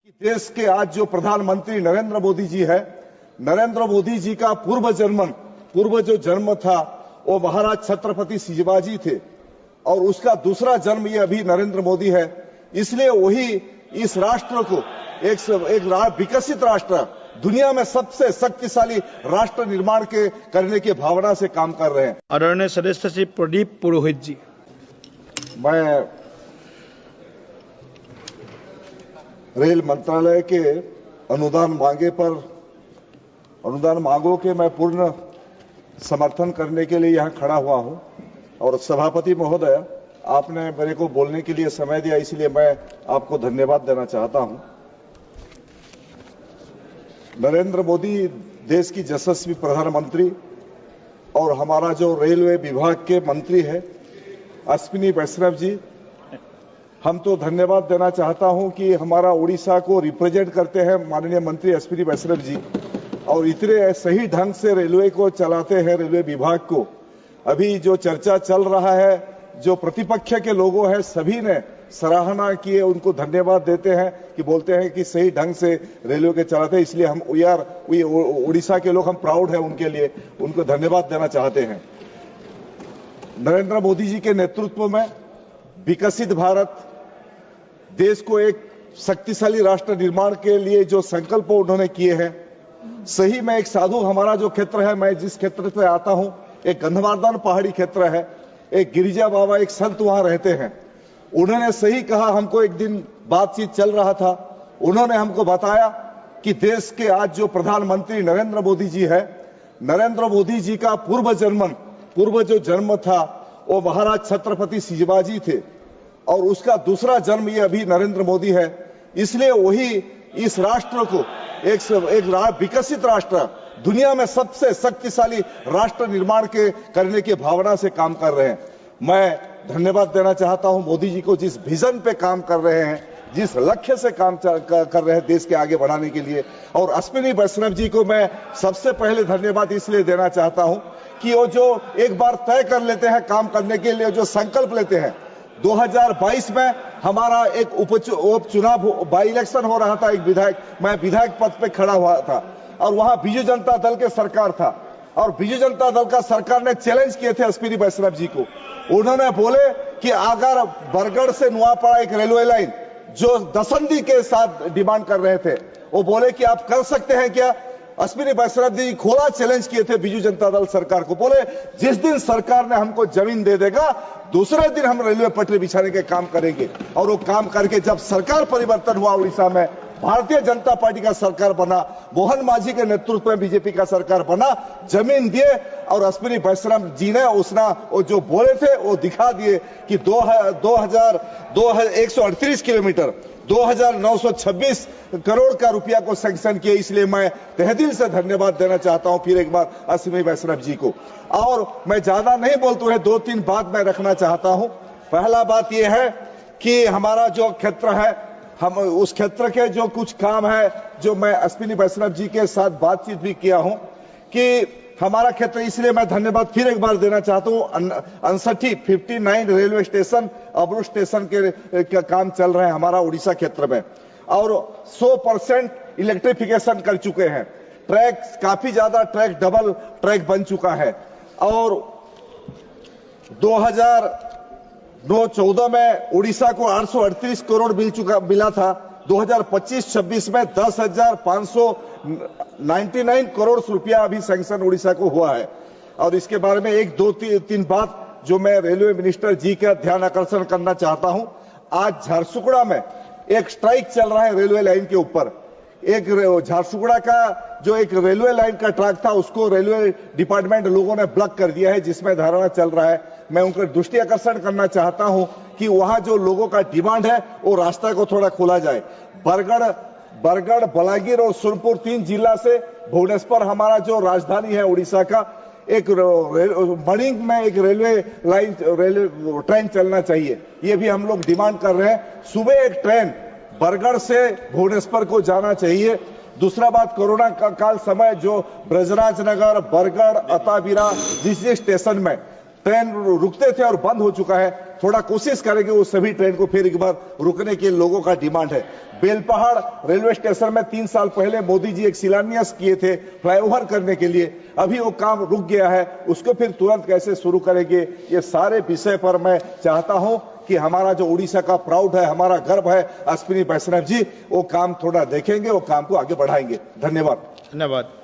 देश के आज जो प्रधानमंत्री नरेंद्र मोदी जी है, नरेंद्र मोदी जी का पूर्व जो जन्म था वो महाराज छत्रपति शिवाजी थे और उसका दूसरा जन्म ये अभी नरेंद्र मोदी है। इसलिए वही इस राष्ट्र को एक विकसित राष्ट्र, दुनिया में सबसे शक्तिशाली राष्ट्र निर्माण करने की भावना से काम कर रहे हैं। आदरणीय सदस्य श्री प्रदीप पुरोहित जी। मैं रेल मंत्रालय के अनुदान मांगों के मैं पूर्ण समर्थन करने के लिए यहां खड़ा हुआ हूं और सभापति महोदय, आपने मेरे को बोलने के लिए समय दिया, इसलिए मैं आपको धन्यवाद देना चाहता हूं। नरेंद्र मोदी देश की यशस्वी प्रधानमंत्री और हमारा जो रेलवे विभाग के मंत्री है अश्विनी वैष्णव जी, हम तो धन्यवाद देना चाहता हूं कि हमारा उड़ीसा को रिप्रेजेंट करते हैं माननीय मंत्री अश्विनी वैष्णव जी, और इतने सही ढंग से रेलवे को चलाते हैं, रेलवे विभाग को। अभी जो चर्चा चल रहा है, जो प्रतिपक्ष के लोगों हैं सभी ने सराहना किए, उनको धन्यवाद देते हैं कि बोलते हैं कि सही ढंग से रेलवे के चलाते हैं। इसलिए हम उड़ीसा के लोग हम प्राउड है उनके लिए, उनको धन्यवाद देना चाहते हैं। नरेंद्र मोदी जी के नेतृत्व में विकसित भारत, देश को एक शक्तिशाली राष्ट्र निर्माण के लिए जो संकल्प उन्होंने किए हैं, सही में एक साधु, हमारा जो क्षेत्र है, मैं जिस क्षेत्र से आता हूं, एक गंधमार्दन पहाड़ी क्षेत्र है, एक गिरिजा बाबा एक संत वहां रहते हैं। उन्होंने सही कहा, हमको एक दिन बातचीत चल रहा था, उन्होंने हमको बताया कि देश के आज जो प्रधानमंत्री नरेंद्र मोदी जी है, नरेंद्र मोदी जी का पूर्व जो जन्म था वो महाराज छत्रपति शिवाजी थे और उसका दूसरा जन्म ये अभी नरेंद्र मोदी है। इसलिए वही इस राष्ट्र को एक विकसित राष्ट्र, दुनिया में सबसे शक्तिशाली राष्ट्र निर्माण करने की भावना से काम कर रहे हैं। मैं धन्यवाद देना चाहता हूं मोदी जी को, जिस विजन पे काम कर रहे हैं, जिस लक्ष्य से काम कर रहे हैं देश के आगे बढ़ाने के लिए। और अश्विनी वैष्णव जी को मैं सबसे पहले धन्यवाद इसलिए देना चाहता हूं कि वो जो एक बार तय कर लेते हैं काम करने के लिए, जो संकल्प लेते हैं। 2022 में हमारा एक उपचुनाव बाई इलेक्शन हो रहा था, मैं विधायक पद पे खड़ा हुआ था और वहां बीजू जनता दल के सरकार था और बीजू जनता दल का सरकार ने चैलेंज किए थे अश्विनी वैष्णव जी को। उन्होंने बोले कि अगर बरगढ़ से नुआपाड़ा एक रेलवे लाइन जो दसंदी के साथ डिमांड कर रहे थे, वो बोले कि आप कर सकते हैं क्या। अश्विनी वैष्णव जी खोला चैलेंज किए थे बीजू जनता दल सरकार को, बोले जिस दिन सरकार ने हमको जमीन दे देगा दूसरे दिन हम रेलवे पटरी बिछाने के काम करेंगे। और वो काम करके जब सरकार परिवर्तन हुआ उड़ीसा में, भारतीय जनता पार्टी का सरकार बना, मोहन मांझी के नेतृत्व में बीजेपी का सरकार बना, जमीन दिए और अश्विनी वैष्णव जी ने वो जो बोले थे वो दिखा दिए कि 138 किलोमीटर 2926 करोड़ का रुपया को सैंक्शन किए। इसलिए मैं तहे दिल से धन्यवाद देना चाहता हूं फिर एक बार अश्विनी वैष्णव जी को। और मैं ज्यादा नहीं बोलते हुए 2-3 बात मैं रखना चाहता हूं। पहला बात यह है कि हमारा जो क्षेत्र है, हम उस क्षेत्र के जो कुछ काम है, जो मैं अश्विनी वैष्णव जी के साथ बातचीत भी किया हूं कि हमारा क्षेत्र, इसलिए मैं धन्यवाद फिर एक बार देना चाहता हूं। 59 रेलवे स्टेशन, अब्रू स्टेशन के काम चल रहे हैं हमारा उड़ीसा क्षेत्र में और 100% इलेक्ट्रिफिकेशन कर चुके हैं। ट्रैक काफी ज्यादा डबल ट्रैक बन चुका है और 2009-14 में उड़ीसा को 838 करोड़ मिला था। 2025-26 में 10,599 करोड़ रुपया अभी सैंक्शन उड़ीसा को हुआ है। और इसके बारे में 1-2-3 बात जो मैं रेलवे मिनिस्टर जी का ध्यान आकर्षण करना चाहता हूं। आज झारसुगुड़ा में एक स्ट्राइक चल रहा है रेलवे लाइन के ऊपर। एक झारसुगुड़ा का जो एक रेलवे लाइन का ट्रैक था उसको रेलवे डिपार्टमेंट लोगों ने ब्लॉक कर दिया है, जिसमें धरना चल रहा है। मैं उनका दृष्टि आकर्षण करना चाहता हूं कि वहां जो लोगों का डिमांड है वो रास्ता को थोड़ा खोला जाए। बरगढ़, बलांगीर और सोनपुर 3 जिला से भुवनेश्वर हमारा जो राजधानी है उड़ीसा का, एक मणिंग में एक रेलवे ट्रेन चलना चाहिए। ये भी हम लोग डिमांड कर रहे हैं। सुबह एक ट्रेन बरगढ़ से भुवनेश्वर को जाना चाहिए। दूसरा बात, कोरोना काल समय जो ब्रजराज नगर, बरगढ़, अताबीरा जिस स्टेशन में ट्रेन रुकते थे और बंद हो चुका है, थोड़ा कोशिश करेंगे वो सभी ट्रेन को फिर एक बार रुकने के लोगों का डिमांड है। बेलपहाड़ रेलवे स्टेशन में 3 साल पहले मोदी जी एक शिलान्यास किए थे फ्लाईओवर करने के लिए, अभी वो काम रुक गया है, उसको फिर तुरंत कैसे शुरू करेंगे, ये सारे विषय पर मैं चाहता हूं कि हमारा जो उड़ीसा का प्राउड है, हमारा गर्व है अश्विनी वैष्णव जी, वो काम थोड़ा देखेंगे, वो काम को आगे बढ़ाएंगे। धन्यवाद। धन्यवाद।